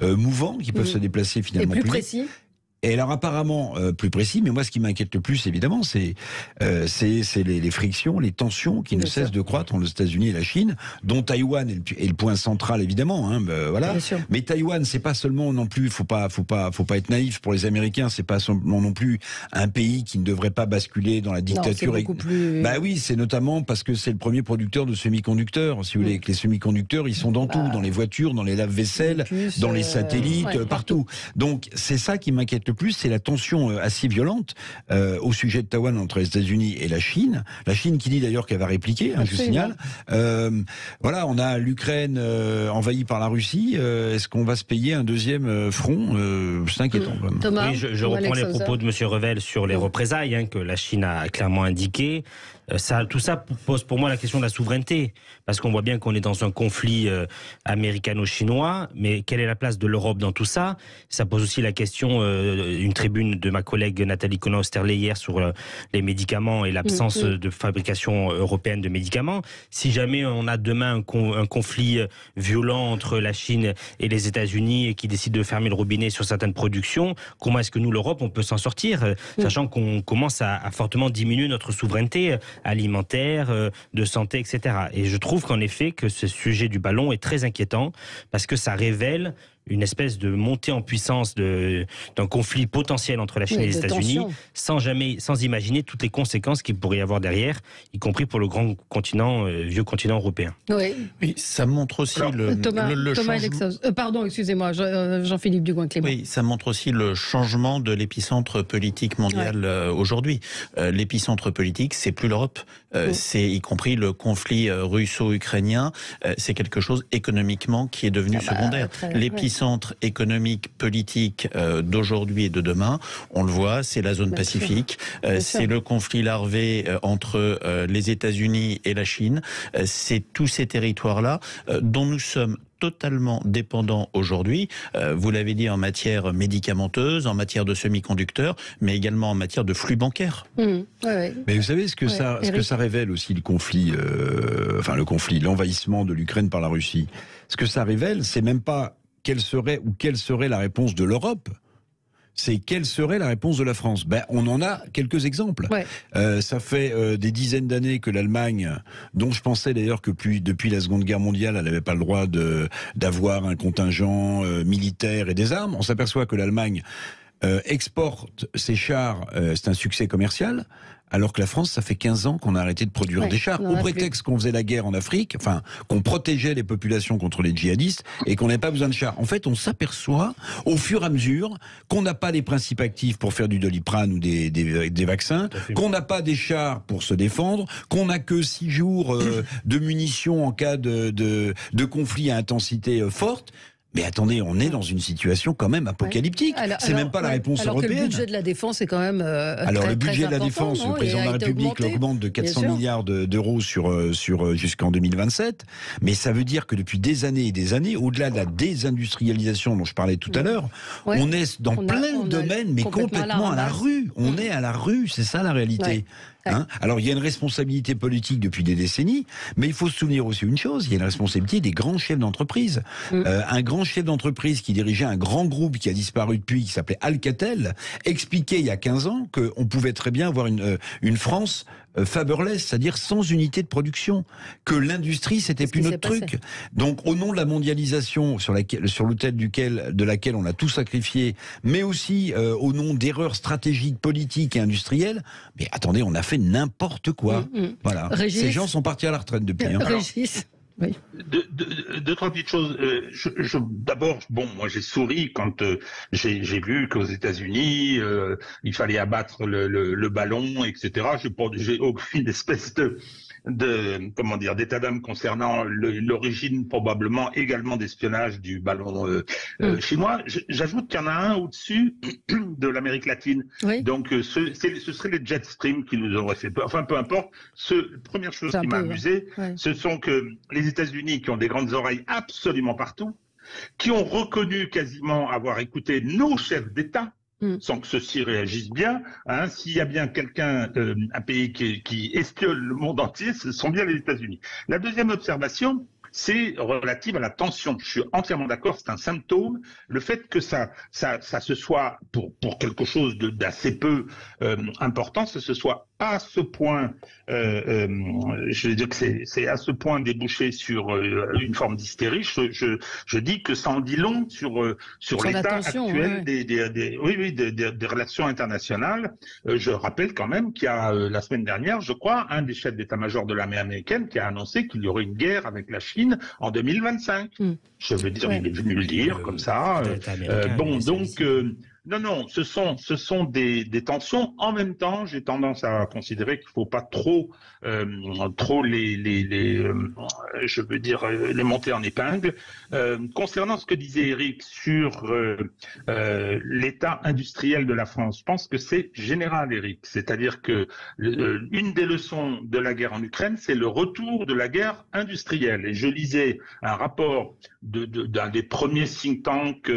mouvants, qui peuvent se déplacer finalement et plus précis. Et alors apparemment plus précis, mais moi ce qui m'inquiète le plus évidemment, c'est les frictions, les tensions qui ne cessent de croître entre les États-Unis et la Chine, dont Taïwan est le point central évidemment. Voilà. Mais Taïwan, c'est pas seulement non plus, faut pas être naïf pour les Américains, c'est pas seulement non plus un pays qui ne devrait pas basculer dans la dictature. Non, c'est beaucoup plus... Bah oui, c'est notamment parce que c'est le premier producteur de semi-conducteurs. Si vous voulez, que les semi-conducteurs, ils sont dans tout, dans les voitures, dans les lave-vaisselle, dans les satellites, partout. Donc c'est ça qui m'inquiète le plus, c'est la tension assez violente au sujet de Taïwan entre les États-Unis et la Chine. La Chine qui dit d'ailleurs qu'elle va répliquer, je signale. Voilà, on a l'Ukraine envahie par la Russie. Est-ce qu'on va se payer un deuxième front? C'est inquiétant. Thomas, oui, je reprends les propos de M. Revel sur les représailles que la Chine a clairement indiquées. Tout ça pose pour moi la question de la souveraineté, parce qu'on voit bien qu'on est dans un conflit américano-chinois, mais quelle est la place de l'Europe dans tout ça? Ça pose aussi la question, une tribune de ma collègue Nathalie Conan-Osterley hier sur les médicaments et l'absence de fabrication européenne de médicaments. Si jamais on a demain un conflit violent entre la Chine et les États-Unis et qui décide de fermer le robinet sur certaines productions, comment est-ce que nous, l'Europe, on peut s'en sortir, sachant qu'on commence à fortement diminuer notre souveraineté alimentaire, de santé, etc. Et je trouve qu'en effet que ce sujet du ballon est très inquiétant parce que ça révèle une espèce de montée en puissance d'un conflit potentiel entre la Chine et les États-Unis, sans imaginer toutes les conséquences qu'il pourrait y avoir derrière, y compris pour le grand continent, vieux continent européen. Oui, ça montre aussi le changement. Pardon, excusez-moi, Jean-Philippe Dugouin-Clément. Oui, ça montre aussi le changement de l'épicentre politique mondial aujourd'hui. L'épicentre politique, c'est plus l'Europe, c'est y compris le conflit russo-ukrainien, c'est quelque chose économiquement qui est devenu secondaire. L'épicentre économique, politique d'aujourd'hui et de demain, on le voit, c'est la zone Pacifique, c'est le conflit larvé entre les États-Unis et la Chine, c'est tous ces territoires-là dont nous sommes totalement dépendants aujourd'hui, vous l'avez dit, en matière médicamenteuse, en matière de semi-conducteurs, mais également en matière de flux bancaires. Mais vous savez ce que ça révèle aussi, le conflit, l'envahissement de l'Ukraine par la Russie. Ce que ça révèle, c'est même pas quelle serait la réponse de l'Europe, c'est quelle serait la réponse de la France. On en a quelques exemples. Ça fait des dizaines d'années que l'Allemagne, dont je pensais d'ailleurs que depuis la Seconde Guerre mondiale, elle n'avait pas le droit d'avoir un contingent militaire et des armes. On s'aperçoit que l'Allemagne exporte ses chars, c'est un succès commercial. Alors que la France, ça fait 15 ans qu'on a arrêté de produire des chars, au prétexte qu'on faisait la guerre en Afrique, qu'on protégeait les populations contre les djihadistes et qu'on n'avait pas besoin de chars. En fait, on s'aperçoit au fur et à mesure qu'on n'a pas les principes actifs pour faire du Doliprane ou des vaccins, qu'on n'a pas des chars pour se défendre, qu'on n'a que 6 jours de munitions en cas de conflit à intensité forte. Mais attendez, on est dans une situation quand même apocalyptique. C'est même pas la réponse européenne. Alors que le budget de la défense est quand même alors le budget de la défense, le président de la République l'augmente de 400 milliards d'euros sur jusqu'en 2027. Mais ça veut dire que depuis des années et des années, au-delà de la désindustrialisation dont je parlais tout à l'heure, on est dans plein de domaines, mais complètement à la rue. On est à la rue, c'est ça la réalité. Alors il y a une responsabilité politique depuis des décennies, mais il faut se souvenir aussi une chose, il y a une responsabilité des grands chefs d'entreprise. Un grand chef d'entreprise qui dirigeait un grand groupe qui a disparu depuis, qui s'appelait Alcatel, expliquait il y a 15 ans qu'on pouvait très bien avoir une France Faberless, c'est-à-dire sans unité de production, que l'industrie c'était plus notre truc. Donc au nom de la mondialisation sur l'autel de laquelle on a tout sacrifié, mais aussi au nom d'erreurs stratégiques, politiques et industrielles, mais attendez, on a fait n'importe quoi. Voilà. Régis, ces gens sont partis à la retraite depuis. Régis. Oui. Deux, trois petites choses. D'abord, moi j'ai souri quand j'ai vu qu'aux États-Unis il fallait abattre le ballon, etc. J'ai aucune espèce d'état d'âme concernant l'origine probablement également d'espionnage du ballon chinois. J'ajoute qu'il y en a un au-dessus de l'Amérique latine. Donc ce serait les jet stream qui nous auraient fait peur. Enfin peu importe. Première chose qui m'a amusé, ce sont que les États-Unis, qui ont des grandes oreilles absolument partout, qui ont reconnu quasiment avoir écouté nos chefs d'État, sans que ceux-ci réagissent bien. S'il y a bien un pays qui espionne le monde entier, ce sont bien les États-Unis. La deuxième observation, c'est relative à la tension. Je suis entièrement d'accord, c'est un symptôme. Le fait que ça se soit, pour quelque chose d'assez peu important, ça se soit à ce point, je veux dire que c'est à ce point débouché sur une forme d'hystérie. Je dis que ça en dit long sur l'état actuel des relations internationales. Je rappelle quand même qu'il y a la semaine dernière, je crois, un des chefs d'état-major de l'armée américaine qui a annoncé qu'il y aurait une guerre avec la Chine en 2025. Je veux dire, il est venu le dire comme ça. Non, ce sont des tensions. En même temps, j'ai tendance à considérer qu'il ne faut pas trop les monter en épingle. Concernant ce que disait Eric sur l'état industriel de la France, je pense que c'est général, Eric. C'est-à-dire que une des leçons de la guerre en Ukraine, c'est le retour de la guerre industrielle. Et je lisais un rapport d'un des premiers think tanks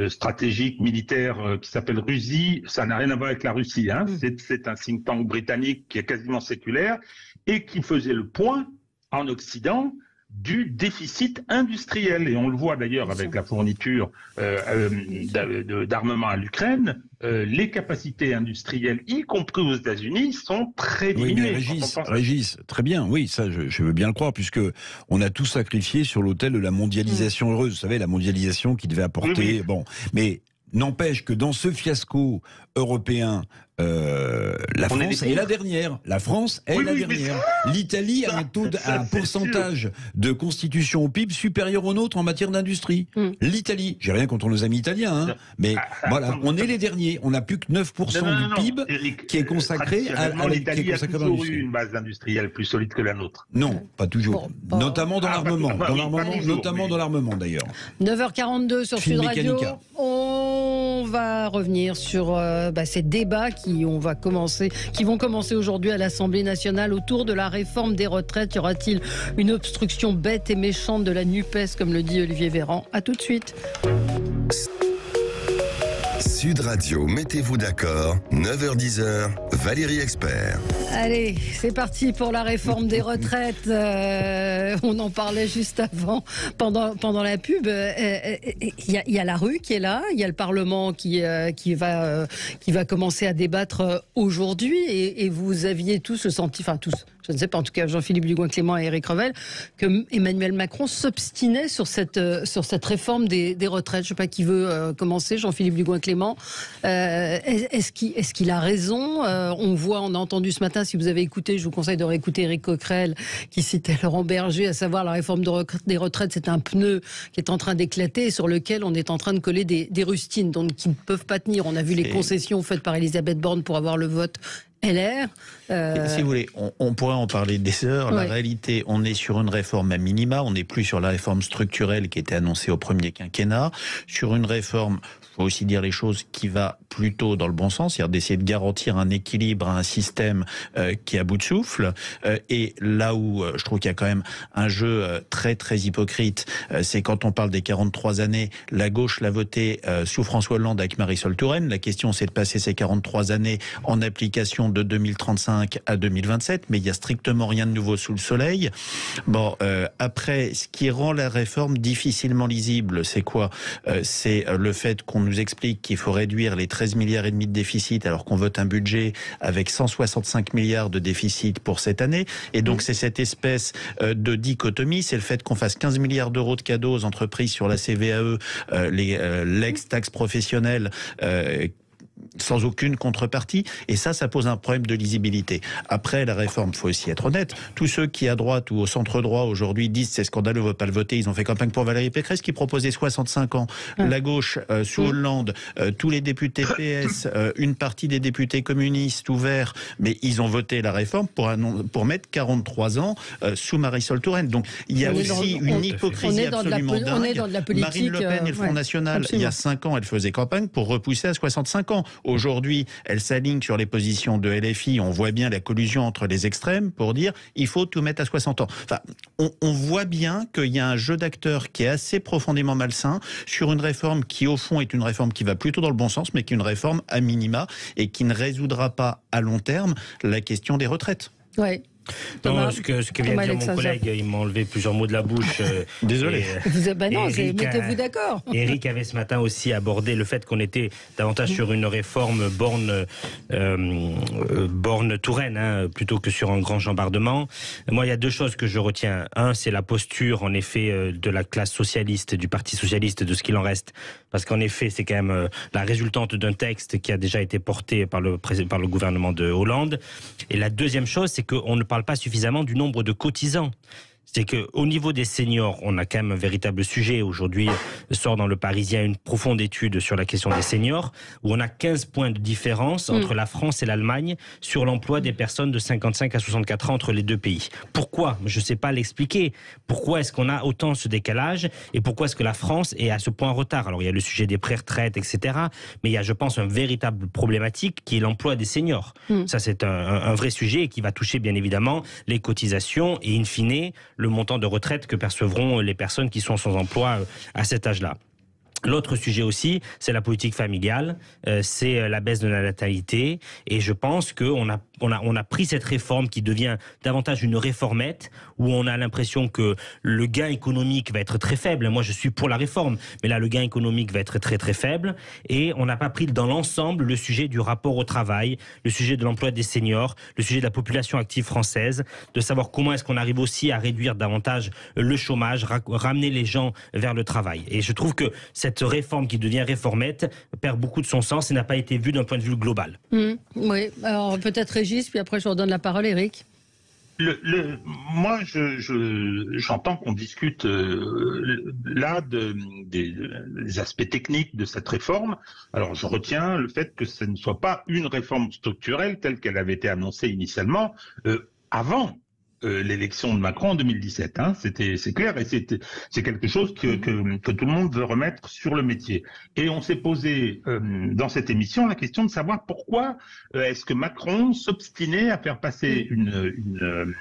stratégiques militaires qui s'appelle RUSI. Ça n'a rien à voir avec la Russie, hein. C'est un think tank britannique qui est quasiment séculaire et qui faisait le point en Occident du déficit industriel. Et on le voit d'ailleurs avec la fourniture d'armement à l'Ukraine. Les capacités industrielles, y compris aux États-Unis, sont très diminuées. Oui, Régis, très bien, oui, ça je veux bien le croire, puisque on a tout sacrifié sur l'autel de la mondialisation heureuse. Vous savez, la mondialisation qui devait apporter... Bon, mais n'empêche que dans ce fiasco européen, la France est la dernière. La France est la dernière. L'Italie a un pourcentage de constitution au PIB supérieur au nôtre en matière d'industrie. L'Italie, j'ai rien contre nos amis italiens, hein, mais voilà, on est les derniers. On n'a plus que 9% du PIB Eric, qui est consacré à l'Italie a toujours eu une base industrielle plus solide que la nôtre. Non, pas toujours. Notamment dans l'armement. Notamment dans l'armement d'ailleurs. 9h42 sur Sud Radio. On va revenir sur ces débats qui vont commencer aujourd'hui à l'Assemblée nationale autour de la réforme des retraites. Y aura-t-il une obstruction bête et méchante de la NUPES, comme le dit Olivier Véran? À tout de suite. Sud Radio, mettez-vous d'accord, 9h-10h, Valérie Expert. Allez, c'est parti pour la réforme des retraites. On en parlait juste avant, pendant la pub. Il y a la rue qui est là, il y a le Parlement qui va commencer à débattre aujourd'hui. Et vous aviez tous senti, enfin tous, je ne sais pas, en tout cas Jean-Philippe Dugouin-Clément et Éric Revel, que Emmanuel Macron s'obstinait sur cette réforme des retraites. Je ne sais pas qui veut commencer, Jean-Philippe Dugouin-Clément. Est-ce qu'il a raison? On a entendu ce matin, si vous avez écouté, je vous conseille de réécouter Éric Coquerel qui citait Laurent Berger, à savoir la réforme des retraites, c'est un pneu qui est en train d'éclater et sur lequel on est en train de coller des rustines, donc qui ne peuvent pas tenir. On a vu les concessions faites par Elisabeth Borne pour avoir le vote LR. Si vous voulez, on pourrait en parler des heures. La réalité, on est sur une réforme à minima, on n'est plus sur la réforme structurelle qui était annoncée au premier quinquennat, sur une réforme, faut aussi dire les choses, qui va plutôt dans le bon sens, c'est-à-dire d'essayer de garantir un équilibre à un système qui est à bout de souffle. Et là où je trouve qu'il y a quand même un jeu très très hypocrite, c'est quand on parle des 43 années, la gauche l'a voté sous François Hollande avec Marisol Touraine. La question, c'est de passer ces 43 années en application de 2035 à 2027, mais il n'y a strictement rien de nouveau sous le soleil. Bon, après, ce qui rend la réforme difficilement lisible, c'est quoi? C'est le fait qu'on nous explique qu'il faut réduire les 13 milliards et demi de déficit alors qu'on vote un budget avec 165 milliards de déficit pour cette année. Et donc, c'est cette espèce de dichotomie, c'est le fait qu'on fasse 15 milliards d'euros de cadeaux aux entreprises sur la CVAE, l'ex-taxe professionnelle, sans aucune contrepartie, et ça pose un problème de lisibilité. Après, la réforme, faut aussi être honnête, tous ceux qui à droite ou au centre droit aujourd'hui disent c'est scandaleux, on ne veut pas le voter, ils ont fait campagne pour Valérie Pécresse qui proposait 65 ans. La gauche, sous Hollande, tous les députés PS, une partie des députés communistes ouverts, mais ils ont voté la réforme pour mettre 43 ans sous Marisol Touraine. Donc il y a aussi une hypocrisie absolument dingue. Marine Le Pen et le Front National, il y a 5 ans, elle faisait campagne pour repousser à 65 ans. Aujourd'hui, elle s'aligne sur les positions de LFI. On voit bien la collusion entre les extrêmes pour dire il faut tout mettre à 60 ans. Enfin, on voit bien qu'il y a un jeu d'acteurs qui est assez profondément malsain sur une réforme qui, au fond, est une réforme qui va plutôt dans le bon sens, mais qui est une réforme à minima et qui ne résoudra pas à long terme la question des retraites. Oui. Non, ce que vient de dire mon collègue, il m'a enlevé plusieurs mots de la bouche. Désolé. Mettez-vous d'accord. Eric avait ce matin aussi abordé le fait qu'on était davantage sur une réforme Borne-Touraine, plutôt que sur un grand chambardement. Moi, il y a deux choses que je retiens. Un, c'est la posture, en effet, de la classe socialiste, du Parti socialiste, de ce qu'il en reste. Parce qu'en effet, c'est quand même la résultante d'un texte qui a déjà été porté par le gouvernement de Hollande. Et la deuxième chose, c'est qu'on ne parle pas suffisamment du nombre de cotisants. c'est qu'au niveau des seniors, on a quand même un véritable sujet. Aujourd'hui, sort dans Le Parisien une profonde étude sur la question des seniors, où on a 15 points de différence entre la France et l'Allemagne sur l'emploi des personnes de 55 à 64 ans entre les deux pays. Pourquoi ? Je ne sais pas l'expliquer. Pourquoi est-ce qu'on a autant ce décalage et pourquoi est-ce que la France est à ce point en retard ? Alors, il y a le sujet des pré-retraites, etc. Mais il y a, je pense, un véritable problématique qui est l'emploi des seniors. Ça, c'est un vrai sujet qui va toucher, bien évidemment, les cotisations et, in fine, le montant de retraite que percevront les personnes qui sont sans emploi à cet âge-là. L'autre sujet aussi, c'est la politique familiale, c'est la baisse de la natalité, et je pense qu'on a pris cette réforme qui devient davantage une réformette, où on a l'impression que le gain économique va être très faible. Moi, je suis pour la réforme, mais là, le gain économique va être très très faible, et on n'a pas pris dans l'ensemble le sujet du rapport au travail, le sujet de l'emploi des seniors, le sujet de la population active française, de savoir comment est-ce qu'on arrive aussi à réduire davantage le chômage, ramener les gens vers le travail. Et je trouve que cette réforme qui devient réformette perd beaucoup de son sens et n'a pas été vue d'un point de vue global. Oui, alors peut-être Régis, puis après je redonne la parole à Éric. Moi, j'entends qu'on discute là des aspects techniques de cette réforme. Alors, je retiens le fait que ce ne soit pas une réforme structurelle telle qu'elle avait été annoncée initialement avant l'élection de Macron en 2017. C'est clair, et c'est quelque chose que tout le monde veut remettre sur le métier. Et on s'est posé dans cette émission la question de savoir pourquoi est-ce que Macron s'obstinait à faire passer une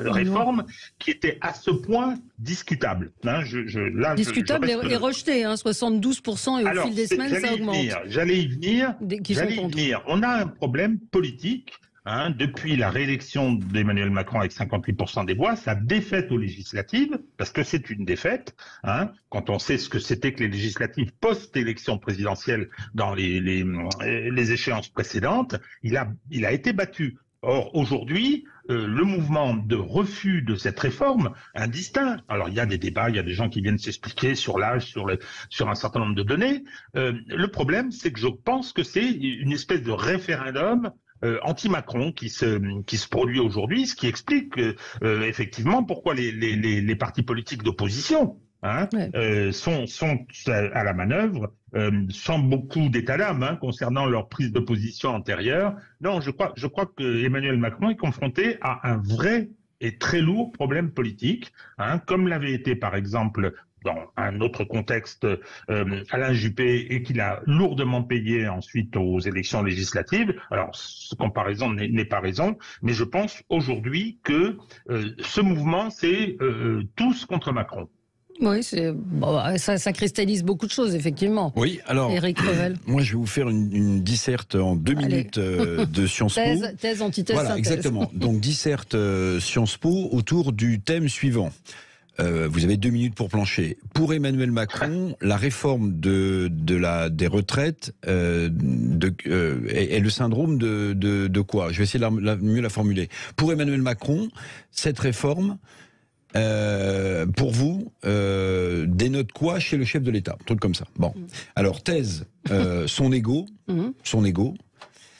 réforme qui était à ce point discutable. Discutable et rejeté, 72%, et au fil des semaines, ça augmente. J'allais y venir. On a un problème politique. Depuis la réélection d'Emmanuel Macron avec 58% des voix, sa défaite aux législatives, parce que c'est une défaite, quand on sait ce que c'était que les législatives post-élection présidentielle dans les échéances précédentes, il a été battu. Or, aujourd'hui, le mouvement de refus de cette réforme indistinct, alors il y a des débats, il y a des gens qui viennent s'expliquer sur l'âge, sur un certain nombre de données. Le problème, c'est que je pense que c'est une espèce de référendum anti-Macron qui se produit aujourd'hui, ce qui explique effectivement pourquoi les partis politiques d'opposition sont à la manœuvre, sans beaucoup d'état d'âme concernant leur prise de position antérieure. Non, je crois que Emmanuel Macron est confronté à un vrai et très lourd problème politique, comme l'avait été par exemple dans un autre contexte Alain Juppé, et qu'il a lourdement payé ensuite aux élections législatives. Alors, cette comparaison n'est pas raison, mais je pense aujourd'hui que ce mouvement, c'est tous contre Macron. Oui, ça cristallise beaucoup de choses, effectivement. Oui, alors, Éric Revel. Moi, je vais vous faire une disserte en 2 minutes de Sciences Po. Thèse, antithèse, voilà, synthèse. Exactement. Donc, disserte Sciences Po autour du thème suivant. Vous avez 2 minutes pour plancher. Pour Emmanuel Macron, la réforme des retraites est le syndrome de quoi ? Je vais essayer de mieux la formuler. Pour Emmanuel Macron, cette réforme, pour vous, dénote quoi chez le chef de l'État ? Un truc comme ça. Bon. Alors, thèse, son ego.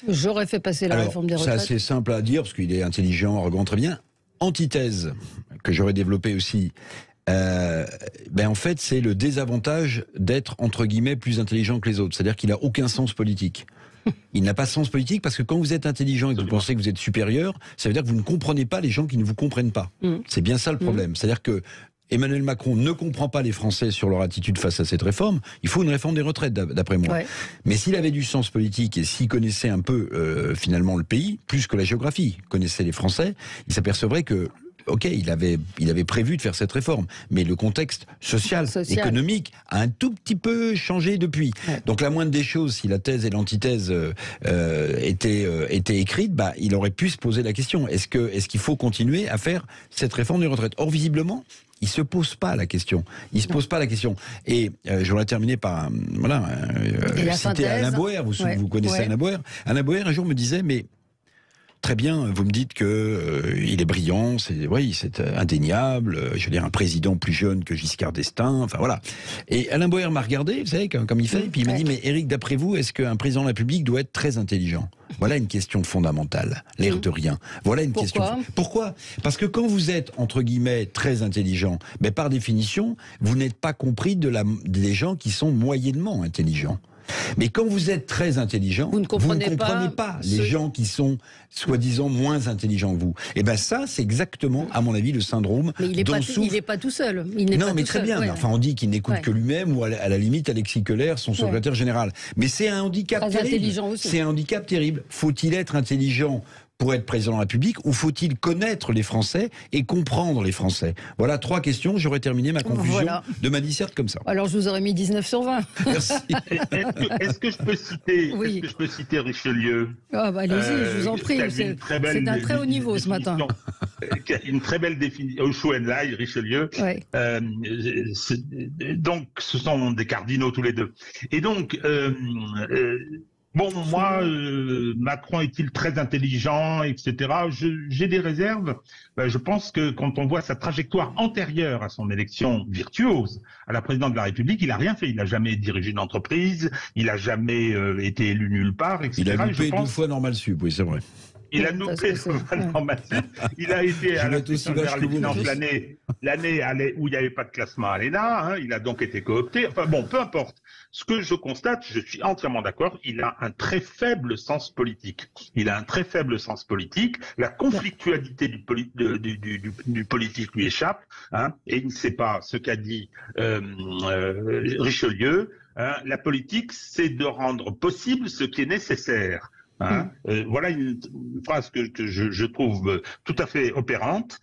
J'aurais fait passer la réforme des retraites. C'est assez simple à dire, parce qu'il est intelligent, arrogant, très bien. Antithèse, que j'aurais développé aussi, en fait, c'est le désavantage d'être, entre guillemets, plus intelligent que les autres. C'est-à-dire qu'il n'a aucun sens politique. Il n'a pas de sens politique parce que quand vous êtes intelligent et que vous pensez que vous êtes supérieur, ça veut dire que vous ne comprenez pas les gens qui ne vous comprennent pas. C'est bien ça le problème. C'est-à-dire que Emmanuel Macron ne comprend pas les Français sur leur attitude face à cette réforme. Il faut une réforme des retraites, d'après moi. Ouais. Mais s'il avait du sens politique et s'il connaissait un peu, finalement, le pays, plus que la géographie, connaissait les Français, il s'apercevrait que ok, il avait prévu de faire cette réforme, mais le contexte social, économique a un tout petit peu changé depuis. Ouais. Donc la moindre des choses, si la thèse et l'antithèse étaient écrites, il aurait pu se poser la question, est-ce qu'il faut continuer à faire cette réforme des retraites ? Or, visiblement, il se pose pas la question. Il se pose pas la question. Et je voudrais terminer par citer Alain Boer. Vous connaissez Alain Boer ? Alain Boer, un jour, me disait, mais très bien, vous me dites que il est brillant, c'est indéniable. Je veux dire, un président plus jeune que Giscard d'Estaing, enfin voilà. Et Alain Boer m'a regardé, vous savez, comme il fait, et puis il m'a dit, mais Éric, d'après vous, est-ce qu'un président de la République doit être très intelligent ? Voilà une question fondamentale, l'air de rien. Voilà une question. Pourquoi ? Parce que quand vous êtes, entre guillemets, très intelligent, mais par définition, vous n'êtes pas compris des gens qui sont moyennement intelligents. Mais quand vous êtes très intelligent, vous ne comprenez pas les gens qui sont soi-disant moins intelligents que vous. Et bien ça, c'est exactement, à mon avis, le syndrome. Mais il n'est pas tout seul. Non, mais très bien. Ouais. Enfin, on dit qu'il n'écoute que lui-même, ou à la limite Alexis Keller, son secrétaire général. Mais c'est un handicap terrible. C'est un handicap terrible. Faut-il être intelligent pour être président de la République, ou faut-il connaître les Français et comprendre les Français? Voilà 3 questions, j'aurais terminé ma conclusion de ma disserte comme ça. Alors je vous aurais mis 19 sur 20. Merci. Est-ce que je peux citer Richelieu? Allez-y, je vous en prie, c'est d'un très haut niveau ce matin. Une très belle définition, Schoenlein, Richelieu. Ouais. Donc ce sont des cardinaux tous les deux. Et donc... Bon, moi, Macron est-il très intelligent, etc. J'ai des réserves. Je pense que quand on voit sa trajectoire antérieure à son élection virtuose à la présidente de la République, il n'a rien fait. Il n'a jamais dirigé une entreprise, il n'a jamais été élu nulle part, etc. Il a loupé 2 fois Normal Sup, oui, c'est vrai. Il a loupé Normal Sup. Il a été à l'inspection générale des finances l'année où il n'y avait pas de classement à l'ENA. Il a donc été coopté. Enfin bon, peu importe. Ce que je constate, je suis entièrement d'accord, il a un très faible sens politique. La conflictualité du politique lui échappe, et il ne sait pas ce qu'a dit Richelieu. La politique, c'est de rendre possible ce qui est nécessaire. Voilà une phrase que je trouve tout à fait opérante.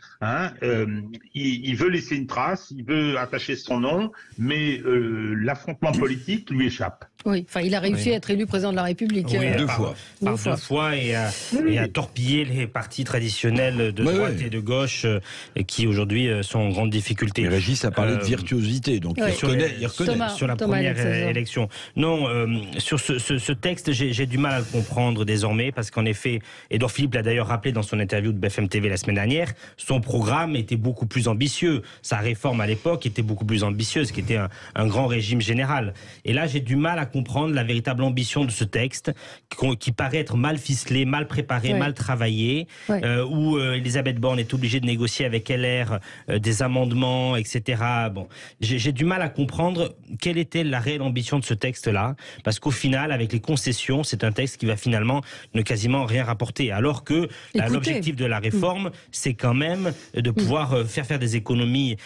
Il veut laisser une trace, il veut attacher son nom, mais l'affrontement politique lui échappe. Oui, enfin, il a réussi à être élu président de la République. Oui, 2 fois. Par 2 fois et à torpiller les partis traditionnels de droite et de gauche qui aujourd'hui sont en grande difficulté. Et Régis a parlé de virtuosité, donc il reconnaît. Sur la première élection. Non, sur ce texte, j'ai du mal à le comprendre désormais, parce qu'en effet, Édouard Philippe l'a d'ailleurs rappelé dans son interview de BFM TV la semaine dernière, son programme était beaucoup plus ambitieux. Sa réforme à l'époque était beaucoup plus ambitieuse, qui était un grand régime général. Et là, j'ai du mal à comprendre la véritable ambition de ce texte, qui paraît être mal ficelé, mal préparé, mal travaillé, où Elisabeth Borne est obligée de négocier avec LR des amendements, etc. Bon, j'ai du mal à comprendre quelle était la réelle ambition de ce texte-là, parce qu'au final, avec les concessions, c'est un texte qui va finalement ne quasiment rien rapporter, alors que l'objectif de la réforme, c'est quand même de pouvoir faire des économies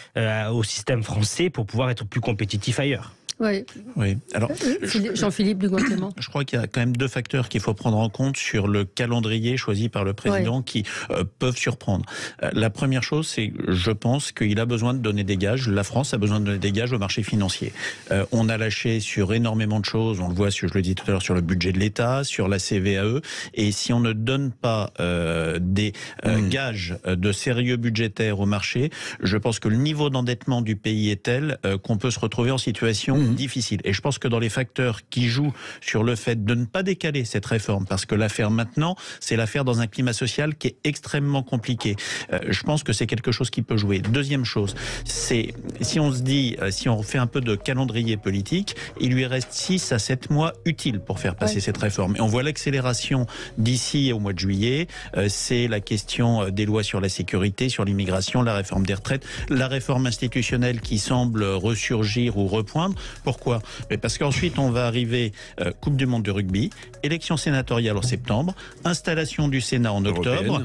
au système français pour pouvoir être plus compétitif ailleurs. Oui. Alors, Jean-Philippe de Guantémont. Je crois qu'il y a quand même 2 facteurs qu'il faut prendre en compte sur le calendrier choisi par le président qui peuvent surprendre. La première chose, c'est, je pense qu'il a besoin de donner des gages. La France a besoin de donner des gages au marché financier. On a lâché sur énormément de choses. On le voit, je le dis tout à l'heure, sur le budget de l'État, sur la CVAE. Et si on ne donne pas des gages de sérieux budgétaire au marché, je pense que le niveau d'endettement du pays est tel qu'on peut se retrouver en situation difficile. Et je pense que dans les facteurs qui jouent sur le fait de ne pas décaler cette réforme, parce que l'affaire maintenant, c'est l'affaire dans un climat social qui est extrêmement compliqué. Je pense que c'est quelque chose qui peut jouer. Deuxième chose, c'est si on se dit, si on fait un peu de calendrier politique, il lui reste 6 à 7 mois utiles pour faire passer cette réforme. Et on voit l'accélération d'ici au mois de juillet. C'est la question des lois sur la sécurité, sur l'immigration, la réforme des retraites, la réforme institutionnelle qui semble ressurgir ou repoindre. Pourquoi ? Parce qu'ensuite, on va arriver Coupe du Monde de rugby, élection sénatoriale en septembre, installation du Sénat en octobre,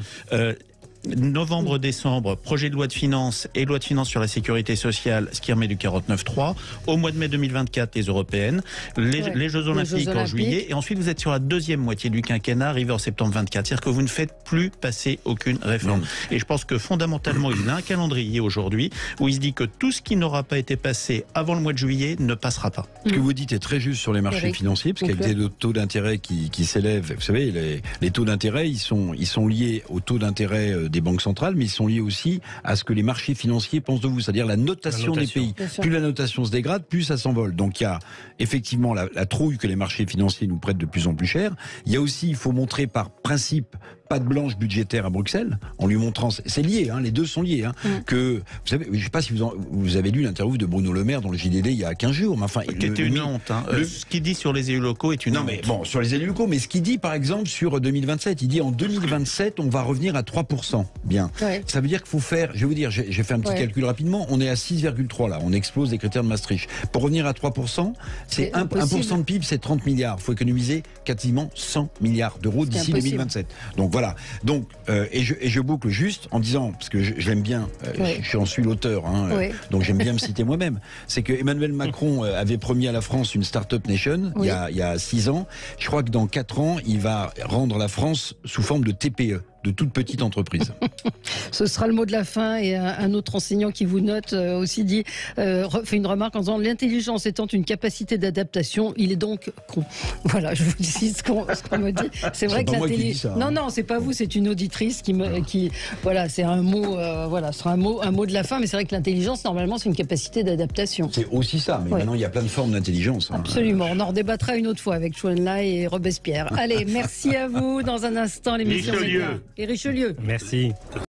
novembre-décembre, projet de loi de finances et loi de finances sur la sécurité sociale, ce qui remet du 49.3. Au mois de mai 2024, les européennes, les Jeux Olympiques en juillet. Et ensuite, vous êtes sur la deuxième moitié du quinquennat, arrivé en septembre 24. C'est-à-dire que vous ne faites plus passer aucune réforme. Et je pense que fondamentalement, il a un calendrier aujourd'hui où il se dit que tout ce qui n'aura pas été passé avant le mois de juillet ne passera pas. Ce que vous dites est très juste sur les marchés financiers, parce qu'avec des taux d'intérêt qui s'élèvent, vous savez, les taux d'intérêt, ils sont liés aux taux d'intérêt des banques centrales, mais ils sont liés aussi à ce que les marchés financiers pensent de vous, c'est-à-dire la notation des pays. Plus la notation se dégrade, plus ça s'envole. Donc il y a effectivement la trouille que les marchés financiers nous prêtent de plus en plus cher. Il y a aussi, il faut montrer par principe, patte blanche budgétaire à Bruxelles, en lui montrant, c'est lié, hein, les deux sont liés, hein, que, vous savez, je ne sais pas si vous avez lu l'interview de Bruno Le Maire dans le JDD il y a 15 jours, mais enfin... Qui était une honte, hein. Ce qu'il dit sur les élus locaux est une honte. Mais bon, sur les élus locaux, mais ce qu'il dit, par exemple, sur 2027, il dit en 2027, on va revenir à 3%. Bien. Ouais. Ça veut dire qu'il faut faire, je vais vous dire, j'ai fait un petit calcul rapidement, on est à 6,3 là, on explose les critères de Maastricht. Pour revenir à 3%, c'est 1% de PIB, c'est 30 milliards. Il faut économiser quasiment 100 milliards d'euros d'ici 2027. Donc voilà. Donc, et je boucle juste en disant, parce que je l'aime bien, j'en suis l'auteur, hein, donc j'aime bien me citer moi-même, c'est que Emmanuel Macron avait promis à la France une Startup Nation il y a 6 ans. Je crois que dans 4 ans, il va rendre la France sous forme de TPE. De toute petite entreprise. Ce sera le mot de la fin. Et un autre enseignant qui vous note aussi dit, fait une remarque en disant l'intelligence étant une capacité d'adaptation, il est donc con. Voilà, je vous dis ce qu'on me dit. C'est vrai que l'intelligence. Non, c'est pas vous, c'est une auditrice qui voilà, c'est un mot, voilà, ce sera un mot de la fin. Mais c'est vrai que l'intelligence, normalement, c'est une capacité d'adaptation. C'est aussi ça. Mais maintenant, il y a plein de formes d'intelligence. Absolument. On en redébattra une autre fois avec Chouinla et Robespierre. Allez, merci à vous. Dans un instant, l'émission. Richelieu. Et Richelieu. Merci.